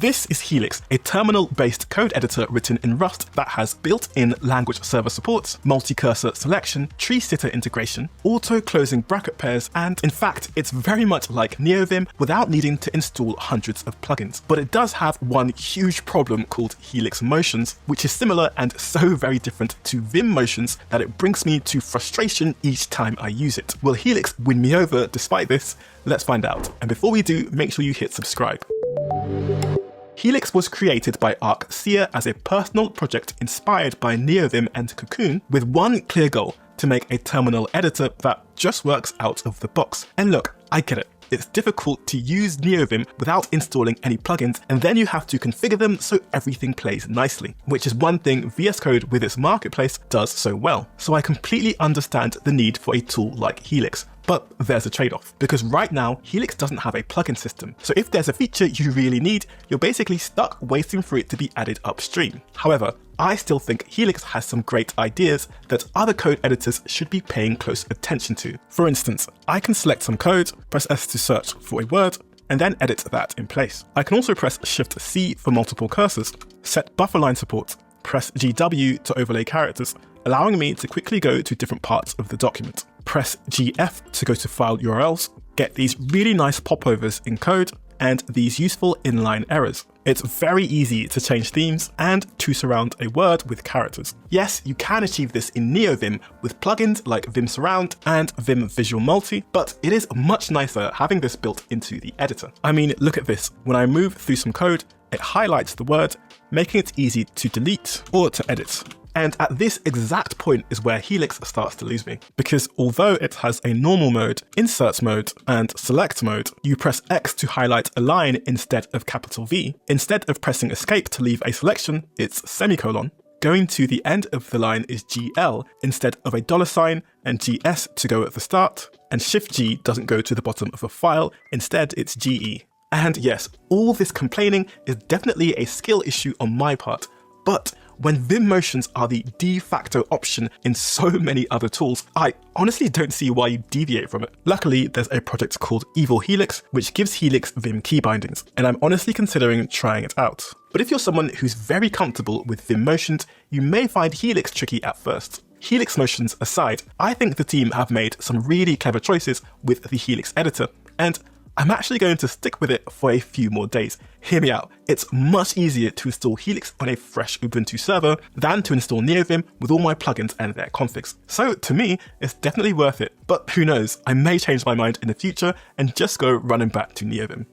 This is Helix, a terminal-based code editor written in Rust that has built-in language server support, multi-cursor selection, tree-sitter integration, auto-closing bracket pairs, and in fact, it's very much like Neovim without needing to install hundreds of plugins. But it does have one huge problem called Helix Motions, which is similar and so very different to Vim Motions that it brings me to frustration each time I use it. Will Helix win me over despite this? Let's find out. And before we do, make sure you hit subscribe. Helix was created by Arc as a personal project inspired by Neovim and Cocoon with one clear goal: to make a terminal editor that just works out of the box. And look, I get it. It's difficult to use Neovim without installing any plugins, and then you have to configure them so everything plays nicely, which is one thing VS Code with its marketplace does so well. So I completely understand the need for a tool like Helix. But there's a trade-off, because right now, Helix doesn't have a plugin system. So if there's a feature you really need, you're basically stuck waiting for it to be added upstream. However, I still think Helix has some great ideas that other code editors should be paying close attention to. For instance, I can select some code, press S to search for a word, and then edit that in place. I can also press Shift-C for multiple cursors, set buffer line support, press GW to overlay characters, allowing me to quickly go to different parts of the document. Press GF to go to file URLs, get these really nice popovers in code, and these useful inline errors. It's very easy to change themes and to surround a word with characters. Yes, you can achieve this in Neovim with plugins like Vim Surround and Vim Visual Multi, but it is much nicer having this built into the editor. I mean, look at this. When I move through some code, it highlights the word, making it easy to delete or to edit. And at this exact point is where Helix starts to lose me, because although it has a normal mode, insert mode, and select mode, you press X to highlight a line instead of capital V. Instead of pressing escape to leave a selection, it's semicolon. Going to the end of the line is GL instead of a $, and GS to go at the start, and Shift-G doesn't go to the bottom of a file, instead it's GE. And yes, all this complaining is definitely a skill issue on my part, but when Vim Motions are the de facto option in so many other tools, I honestly don't see why you deviate from it. Luckily, there's a project called Evil Helix, which gives Helix Vim key bindings, and I'm honestly considering trying it out. But if you're someone who's very comfortable with Vim Motions, you may find Helix tricky at first. Helix Motions aside, I think the team have made some really clever choices with the Helix editor, and I'm actually going to stick with it for a few more days. Hear me out. It's much easier to install Helix on a fresh Ubuntu server than to install Neovim with all my plugins and their configs. So to me, it's definitely worth it. But who knows, I may change my mind in the future and just go running back to Neovim.